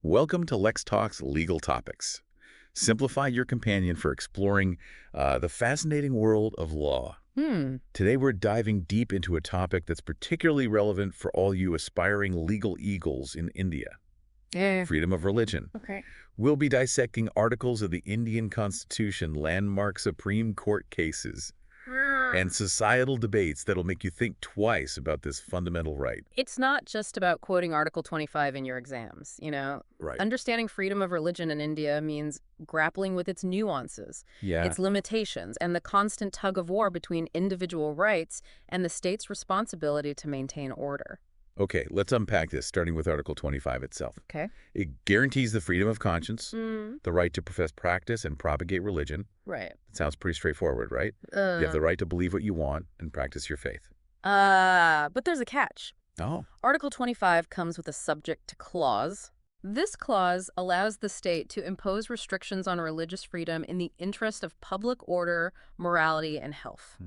Welcome to LexTalks Legal Topics. Simplify your companion for exploring the fascinating world of law. Today we're diving deep into a topic that's particularly relevant for all you aspiring legal eagles in India. Yeah. Freedom of religion. Okay. We'll be dissecting articles of the Indian Constitution, landmark Supreme Court cases, and societal debates that'll make you think twice about this fundamental right. It's not just about quoting Article 25 in your exams, Right. Understanding freedom of religion in India means grappling with its nuances, Yeah. its limitations, and the constant tug of war between individual rights and the state's responsibility to maintain order. Okay, let's unpack this, starting with Article 25 itself. Okay? It guarantees the freedom of conscience, Mm, the right to profess practice and propagate religion. right. It sounds pretty straightforward, right? You have the right to believe what you want and practice your faith. But there's a catch. Oh, Article 25 comes with a subject to clause. This clause allows the state to impose restrictions on religious freedom in the interest of public order, morality, and health.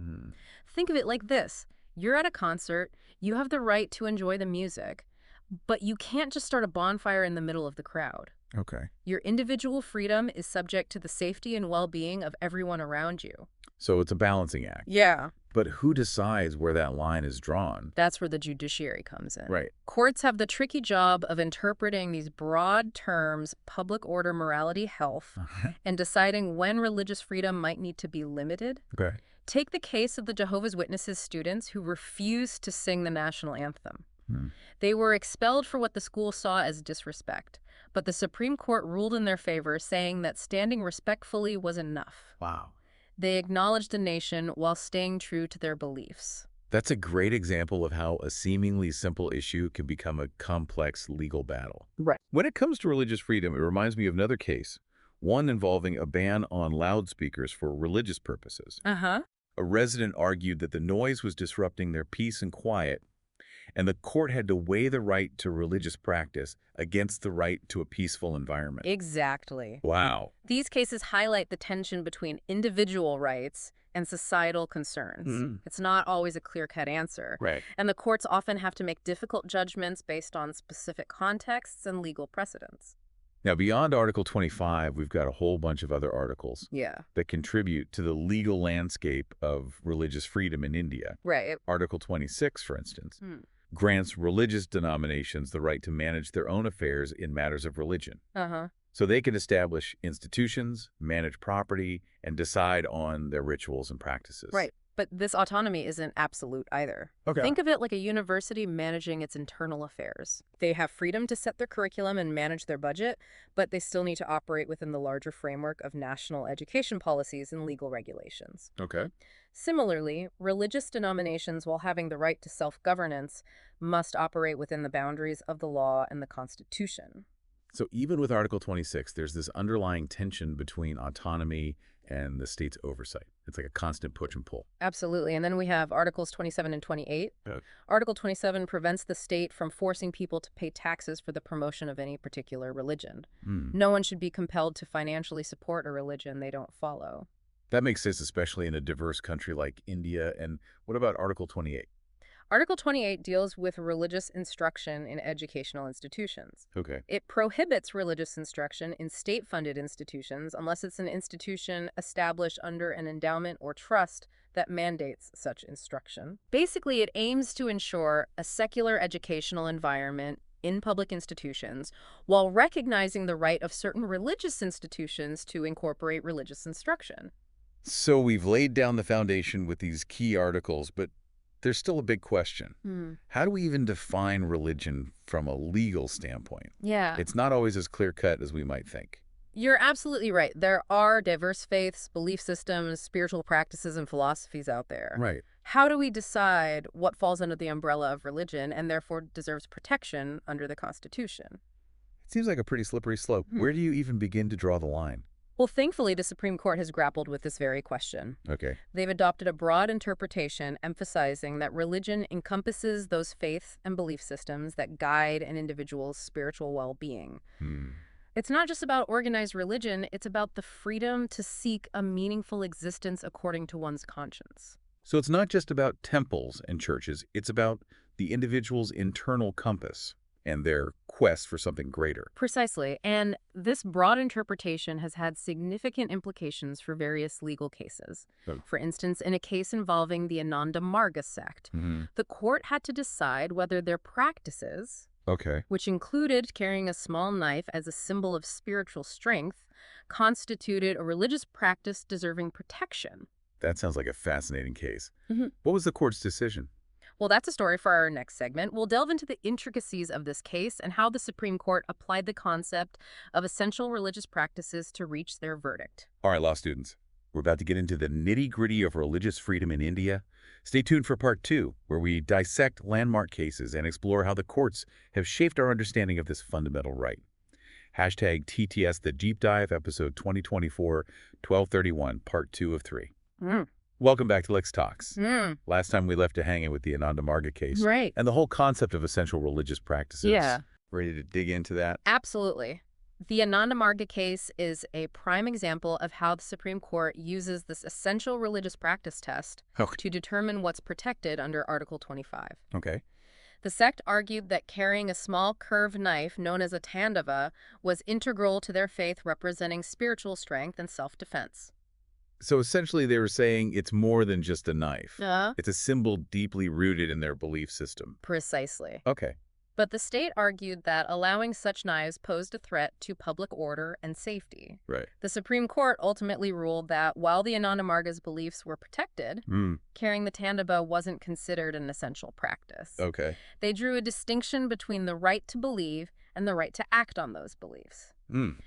Think of it like this. You're at a concert, you have the right to enjoy the music, but you can't just start a bonfire in the middle of the crowd. okay. Your individual freedom is subject to the safety and well-being of everyone around you. So it's a balancing act. Yeah. But who decides where that line is drawn? That's where the judiciary comes in. Right. Courts have the tricky job of interpreting these broad terms, public order, morality, health, and deciding when religious freedom might need to be limited. Okay. Take the case of the Jehovah's Witnesses students who refused to sing the national anthem. They were expelled for what the school saw as disrespect, but the Supreme Court ruled in their favor, saying that standing respectfully was enough. Wow. They acknowledged the nation while staying true to their beliefs. That's a great example of how a seemingly simple issue can become a complex legal battle. Right. When it comes to religious freedom, it reminds me of another case, one involving a ban on loudspeakers for religious purposes. Uh-huh. A resident argued that the noise was disrupting their peace and quiet, and the court had to weigh the right to religious practice against the right to a peaceful environment. Exactly. Wow. These cases highlight the tension between individual rights and societal concerns. It's not always a clear-cut answer. Right. And the courts often have to make difficult judgments based on specific contexts and legal precedents. Now, beyond Article 25, we've got a whole bunch of other articles Yeah. that contribute to the legal landscape of religious freedom in India. Right. Article 26, for instance, grants religious denominations the right to manage their own affairs in matters of religion. Uh-huh. So they can establish institutions, manage property, and decide on their rituals and practices. Right. But this autonomy isn't absolute either. Okay. Think of it like a university managing its internal affairs. They have freedom to set their curriculum and manage their budget, but they still need to operate within the larger framework of national education policies and legal regulations. Okay. Similarly, religious denominations, while having the right to self-governance, must operate within the boundaries of the law and the Constitution. So even with Article 26, there's this underlying tension between autonomy and the state's oversight. It's like a constant push and pull. Absolutely. And then we have Articles 27 and 28. Okay. Article 27 prevents the state from forcing people to pay taxes for the promotion of any particular religion. No one should be compelled to financially support a religion they don't follow. That makes sense, especially in a diverse country like India. And what about Article 28? Article 28 deals with religious instruction in educational institutions. Okay. It prohibits religious instruction in state-funded institutions unless it's an institution established under an endowment or trust that mandates such instruction. Basically, it aims to ensure a secular educational environment in public institutions while recognizing the right of certain religious institutions to incorporate religious instruction. So we've laid down the foundation with these key articles, but there's still a big question. How do we even define religion from a legal standpoint? Yeah. It's not always as clear-cut as we might think. You're absolutely right. There are diverse faiths, belief systems, spiritual practices, and philosophies out there. Right. How do we decide what falls under the umbrella of religion and therefore deserves protection under the Constitution? It seems like a pretty slippery slope. Where do you even begin to draw the line? Well, thankfully, the Supreme Court has grappled with this very question. Okay. They've adopted a broad interpretation emphasizing that religion encompasses those faiths and belief systems that guide an individual's spiritual well-being. It's not just about organized religion, it's about the freedom to seek a meaningful existence according to one's conscience. So it's not just about temples and churches, it's about the individual's internal compass and their quest for something greater. Precisely. And this broad interpretation has had significant implications for various legal cases. Oh. For instance, in a case involving the Ananda Marga sect, the court had to decide whether their practices, Okay. which included carrying a small knife as a symbol of spiritual strength, constituted a religious practice deserving protection. That sounds like a fascinating case. What was the court's decision? Well, that's a story for our next segment. We'll delve into the intricacies of this case and how the Supreme Court applied the concept of essential religious practices to reach their verdict. All right, law students, we're about to get into the nitty-gritty of religious freedom in India. Stay tuned for part 2, where we dissect landmark cases and explore how the courts have shaped our understanding of this fundamental right. Hashtag TTS The Deep Dive, episode 2024-1231, part 2 of 3. Welcome back to LexTalks. Last time we left you hanging with the Ananda Marga case. Right. And the whole concept of essential religious practices. Yeah. Ready to dig into that? Absolutely. The Ananda Marga case is a prime example of how the Supreme Court uses this essential religious practice test to determine what's protected under Article 25. Okay. The sect argued that carrying a small curved knife known as a tandava was integral to their faith, representing spiritual strength and self-defense. So essentially they were saying it's more than just a knife. Uh-huh. It's a symbol deeply rooted in their belief system. Precisely. Okay. But the state argued that allowing such knives posed a threat to public order and safety. Right. The Supreme Court ultimately ruled that while the Ananda Marga's beliefs were protected, carrying the tandava wasn't considered an essential practice. Okay. They drew a distinction between the right to believe and the right to act on those beliefs,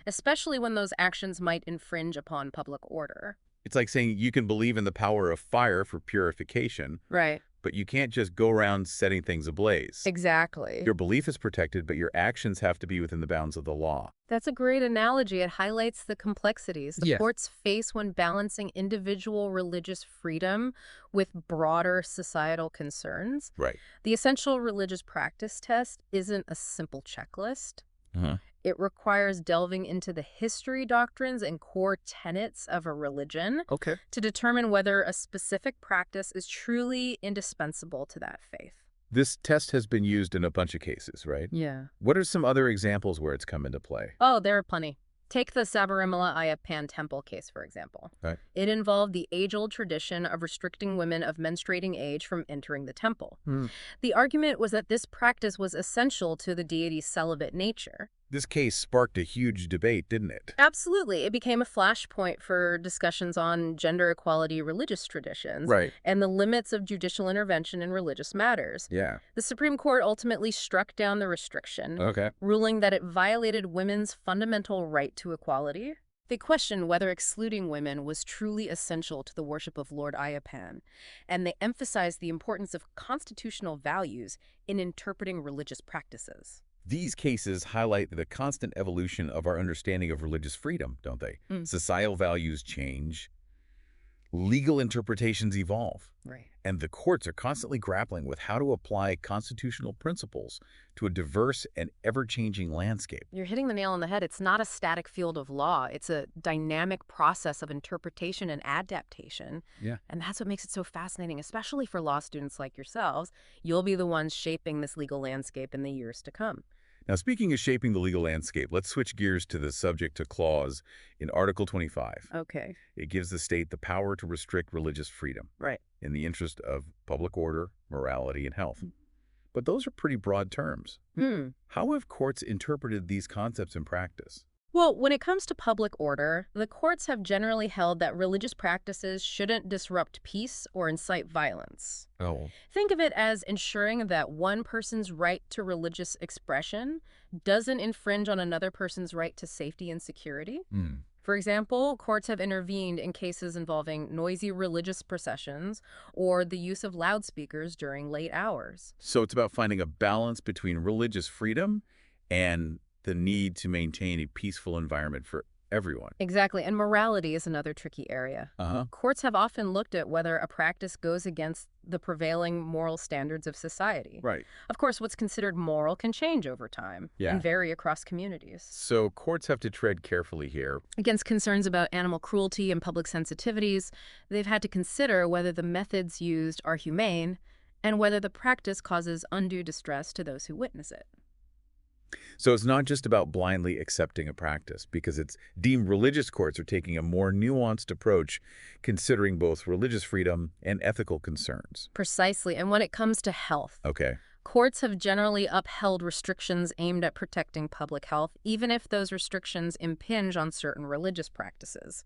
especially when those actions might infringe upon public order. It's like saying you can believe in the power of fire for purification, Right. but you can't just go around setting things ablaze. Exactly. Your belief is protected, but your actions have to be within the bounds of the law. That's a great analogy. It highlights the complexities the Yes. courts face when balancing individual religious freedom with broader societal concerns. Right. The essential religious practice test isn't a simple checklist. It requires delving into the history, doctrines, and core tenets of a religion Okay. to determine whether a specific practice is truly indispensable to that faith. This test has been used in a bunch of cases, right? Yeah. What are some other examples where it's come into play? Oh, there are plenty. Take the Sabarimala Ayyappan temple case, for example. Right. It involved the age-old tradition of restricting women of menstruating age from entering the temple. The argument was that this practice was essential to the deity's celibate nature. This case sparked a huge debate, didn't it? Absolutely. It became a flashpoint for discussions on gender equality, religious traditions, Right. and the limits of judicial intervention in religious matters. Yeah. The Supreme Court ultimately struck down the restriction, Okay. ruling that it violated women's fundamental right to equality. They questioned whether excluding women was truly essential to the worship of Lord Ayyappan, and they emphasized the importance of constitutional values in interpreting religious practices. These cases highlight the constant evolution of our understanding of religious freedom, don't they? Societal values change, legal interpretations evolve, Right. and the courts are constantly grappling with how to apply constitutional principles to a diverse and ever-changing landscape. You're hitting the nail on the head. It's not a static field of law. It's a dynamic process of interpretation and adaptation. Yeah. And that's what makes it so fascinating, especially for law students like yourselves. You'll be the ones shaping this legal landscape in the years to come. Now, speaking of shaping the legal landscape, let's switch gears to the subject to clause in Article 25. Okay. It gives the state the power to restrict religious freedom Right. in the interest of public order, morality, and health. But those are pretty broad terms. How have courts interpreted these concepts in practice? Well, when it comes to public order, the courts have generally held that religious practices shouldn't disrupt peace or incite violence. Oh. Think of it as ensuring that one person's right to religious expression doesn't infringe on another person's right to safety and security. For example, courts have intervened in cases involving noisy religious processions or the use of loudspeakers during late hours. So it's about finding a balance between religious freedom and the need to maintain a peaceful environment for everyone. Exactly, and morality is another tricky area. Courts have often looked at whether a practice goes against the prevailing moral standards of society. Right. Of course, what's considered moral can change over time and vary across communities. So courts have to tread carefully here. Against concerns about animal cruelty and public sensitivities, they've had to consider whether the methods used are humane and whether the practice causes undue distress to those who witness it. So it's not just about blindly accepting a practice, because it's deemed religious courts are taking a more nuanced approach, considering both religious freedom and ethical concerns. Precisely. And when it comes to health, Okay. courts have generally upheld restrictions aimed at protecting public health, even if those restrictions impinge on certain religious practices.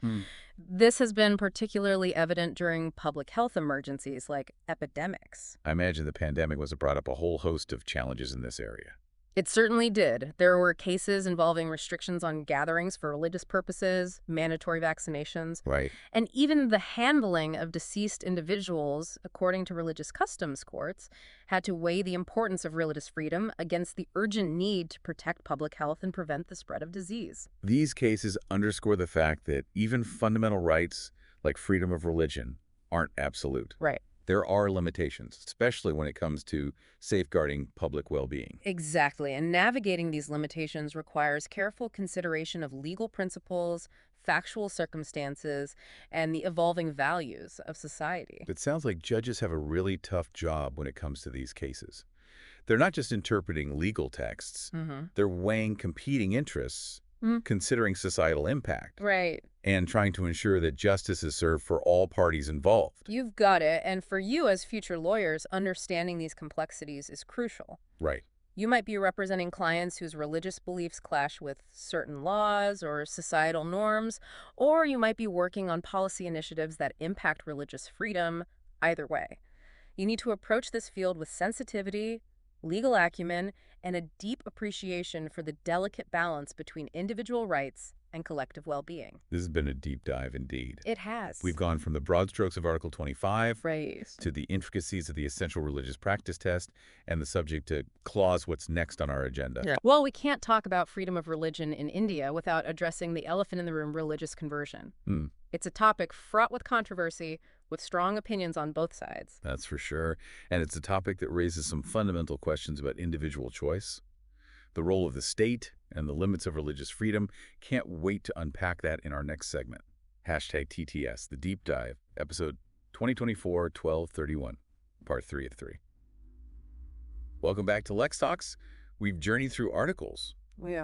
This has been particularly evident during public health emergencies like epidemics. I imagine the pandemic was brought up a whole host of challenges in this area. It certainly did. There were cases involving restrictions on gatherings for religious purposes, mandatory vaccinations, Right. and even the handling of deceased individuals, according to religious customs courts, had to weigh the importance of religious freedom against the urgent need to protect public health and prevent the spread of disease. These cases underscore the fact that even fundamental rights, like freedom of religion, aren't absolute. Right. There are limitations, especially when it comes to safeguarding public well-being. Exactly. And navigating these limitations requires careful consideration of legal principles, factual circumstances, and the evolving values of society. It sounds like judges have a really tough job when it comes to these cases. They're not just interpreting legal texts, they're weighing competing interests, considering societal impact, Right. and trying to ensure that justice is served for all parties involved. You've got it. And for you as future lawyers, understanding these complexities is crucial. Right. You might be representing clients whose religious beliefs clash with certain laws or societal norms, or you might be working on policy initiatives that impact religious freedom. Either way, you need to approach this field with sensitivity, legal acumen, and a deep appreciation for the delicate balance between individual rights and collective well-being. This has been a deep dive indeed. It has. We've gone from the broad strokes of Article 25 Right. to the intricacies of the essential religious practice test and the subject to clause what's next on our agenda. Yeah. Well, we can't talk about freedom of religion in India without addressing the elephant in the room, religious conversion. It's a topic fraught with controversy, with strong opinions on both sides. That's for sure. And it's a topic that raises some fundamental questions about individual choice, the role of the state, and the limits of religious freedom. Can't wait to unpack that in our next segment. #TTS, The Deep Dive, episode 2024-1231, part 3 of 3. Welcome back to LexTalks. We've journeyed through articles,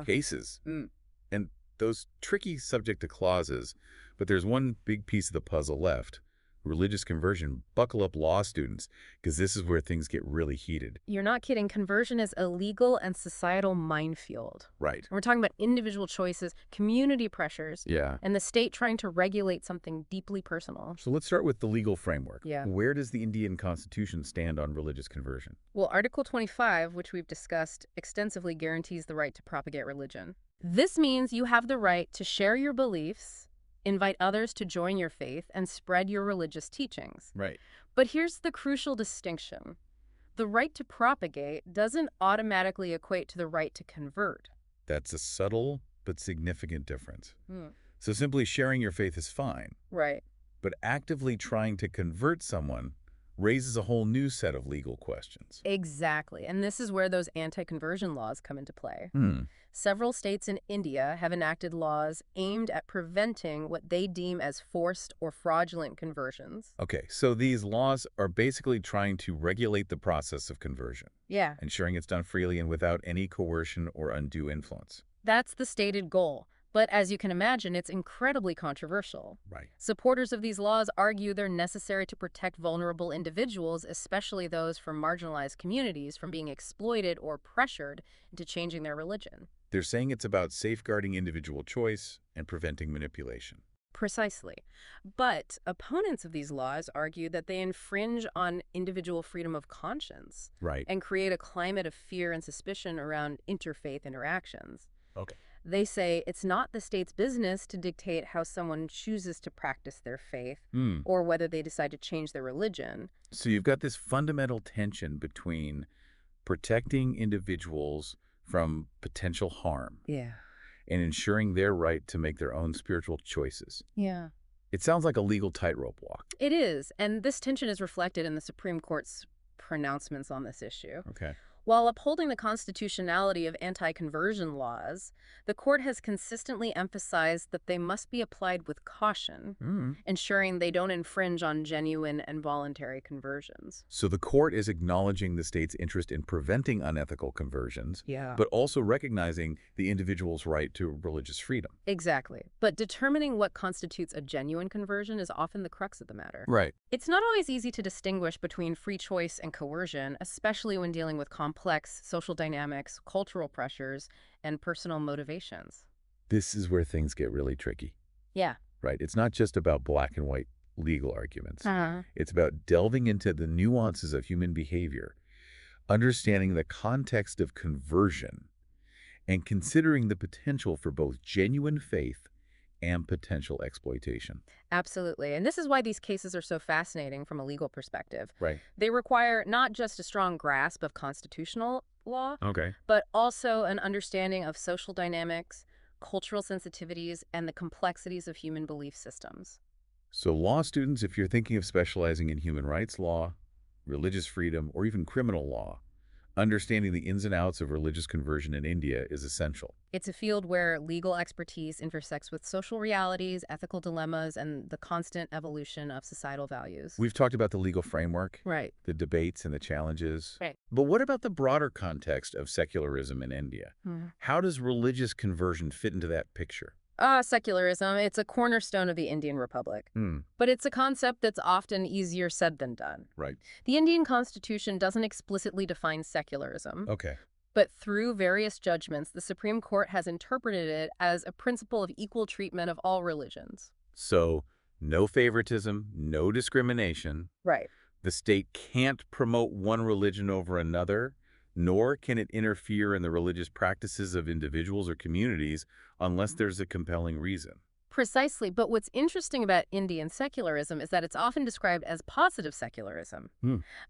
cases, and those tricky subject to clauses, but there's one big piece of the puzzle left. Religious conversion. Buckle up, law students, because this is where things get really heated. You're not kidding. Conversion is a legal and societal minefield. Right. We're talking about individual choices, community pressures, Yeah. and the state trying to regulate something deeply personal. So let's start with the legal framework. Yeah. Where does the Indian Constitution stand on religious conversion? Well, Article 25, which we've discussed extensively, guarantees the right to propagate religion. This means you have the right to share your beliefs, invite others to join your faith, and spread your religious teachings. Right. But here's the crucial distinction. The right to propagate doesn't automatically equate to the right to convert. That's a subtle but significant difference. So simply sharing your faith is fine, Right. but actively trying to convert someone raises a whole new set of legal questions. Exactly. And this is where those anti-conversion laws come into play. Several states in India have enacted laws aimed at preventing what they deem as forced or fraudulent conversions. Okay, so these laws are basically trying to regulate the process of conversion, Yeah, ensuring it's done freely and without any coercion or undue influence. that's the stated goal. But as you can imagine, it's incredibly controversial. Right. Supporters of these laws argue they're necessary to protect vulnerable individuals, especially those from marginalized communities, from being exploited or pressured into changing their religion. They're saying it's about safeguarding individual choice and preventing manipulation. Precisely. But opponents of these laws argue that they infringe on individual freedom of conscience Right. and create a climate of fear and suspicion around interfaith interactions. Okay. They say it's not the state's business to dictate how someone chooses to practice their faith or whether they decide to change their religion. So you've got this fundamental tension between protecting individuals from potential harm Yeah. and ensuring their right to make their own spiritual choices. Yeah. It sounds like a legal tightrope walk. It is. And this tension is reflected in the Supreme Court's pronouncements on this issue. Okay. While upholding the constitutionality of anti-conversion laws, the court has consistently emphasized that they must be applied with caution, ensuring they don't infringe on genuine and voluntary conversions. So the court is acknowledging the state's interest in preventing unethical conversions, Yeah. but also recognizing the individual's right to religious freedom. Exactly. But determining what constitutes a genuine conversion is often the crux of the matter. Right. It's not always easy to distinguish between free choice and coercion, especially when dealing with complex social dynamics, cultural pressures, and personal motivations. This is where things get really tricky. Yeah. Right. It's not just about black and white legal arguments. Uh-huh. It's about delving into the nuances of human behavior, understanding the context of conversion, and considering the potential for both genuine faith and potential exploitation. Absolutely. And this is why these cases are so fascinating from a legal perspective. Right. They require not just a strong grasp of constitutional law, Okay. but also an understanding of social dynamics, cultural sensitivities, and the complexities of human belief systems. So law students, if you're thinking of specializing in human rights law, religious freedom, or even criminal law, understanding the ins and outs of religious conversion in India is essential. It's a field where legal expertise intersects with social realities, ethical dilemmas, and the constant evolution of societal values. We've talked about the legal framework, Right. the debates and the challenges. Right. But what about the broader context of secularism in India? How does religious conversion fit into that picture? Secularism, it's a cornerstone of the Indian Republic. But it's a concept that's often easier said than done. Right. The Indian Constitution doesn't explicitly define secularism. Okay. But through various judgments, the Supreme Court has interpreted it as a principle of equal treatment of all religions. So no favoritism, no discrimination. Right. The state can't promote one religion over another, nor can it interfere in the religious practices of individuals or communities unless there's a compelling reason. Precisely. But what's interesting about Indian secularism is that it's often described as positive secularism.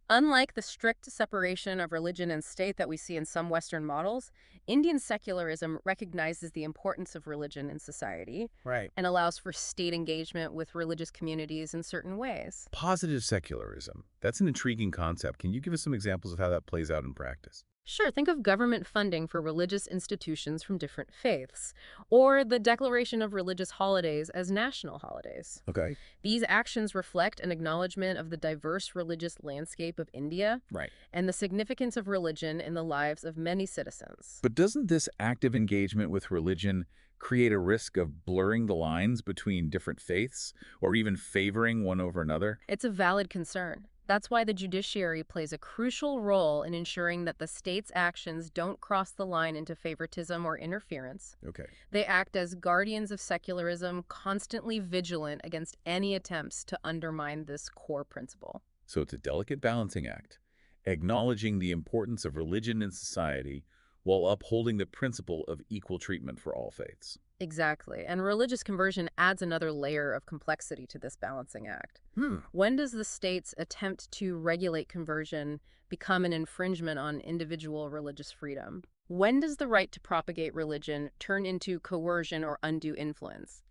Unlike the strict separation of religion and state that we see in some Western models, Indian secularism recognizes the importance of religion in society Right. and allows for state engagement with religious communities in certain ways. Positive secularism. That's an intriguing concept. Can you give us some examples of how that plays out in practice? Sure, think of government funding for religious institutions from different faiths, or the declaration of religious holidays as national holidays. Okay. These actions reflect an acknowledgement of the diverse religious landscape of India Right. and the significance of religion in the lives of many citizens. But doesn't this active engagement with religion create a risk of blurring the lines between different faiths or even favoring one over another? It's a valid concern. That's why the judiciary plays a crucial role in ensuring that the state's actions don't cross the line into favoritism or interference. Okay. They act as guardians of secularism, constantly vigilant against any attempts to undermine this core principle. So it's a delicate balancing act, acknowledging the importance of religion in society while upholding the principle of equal treatment for all faiths. Exactly. And religious conversion adds another layer of complexity to this balancing act. When does the state's attempt to regulate conversion become an infringement on individual religious freedom? When does the right to propagate religion turn into coercion or undue influence?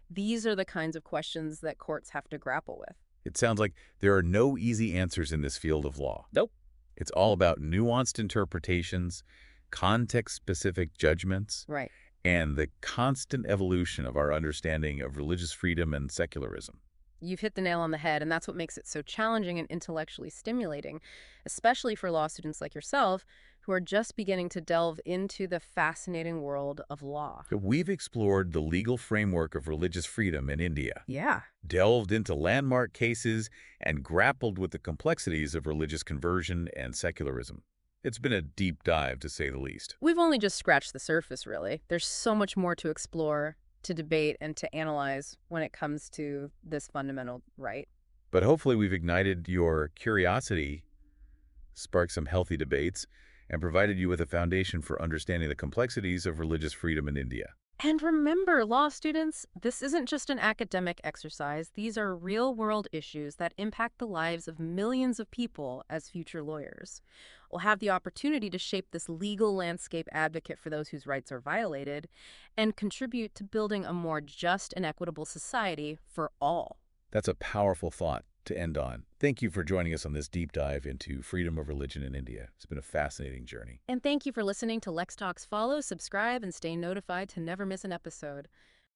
These are the kinds of questions that courts have to grapple with. It sounds like there are no easy answers in this field of law. Nope. It's all about nuanced interpretations, context-specific judgments, Right. and the constant evolution of our understanding of religious freedom and secularism. You've hit the nail on the head, and that's what makes it so challenging and intellectually stimulating, especially for law students like yourself who are just beginning to delve into the fascinating world of law. We've explored the legal framework of religious freedom in India, Yeah. delved into landmark cases, and grappled with the complexities of religious conversion and secularism. It's been a deep dive, to say the least. We've only just scratched the surface, really. There's so much more to explore, to debate, and to analyze when it comes to this fundamental right. But hopefully we've ignited your curiosity, sparked some healthy debates, and provided you with a foundation for understanding the complexities of religious freedom in India. And remember, law students, this isn't just an academic exercise. These are real-world issues that impact the lives of millions of people as future lawyers. We'll have the opportunity to shape this legal landscape advocate for those whose rights are violated and contribute to building a more just and equitable society for all. That's a powerful thought. to end on. Thank you for joining us on this deep dive into freedom of religion in India. It's been a fascinating journey. And thank you for listening to LexTalks. Follow, subscribe, and stay notified to never miss an episode.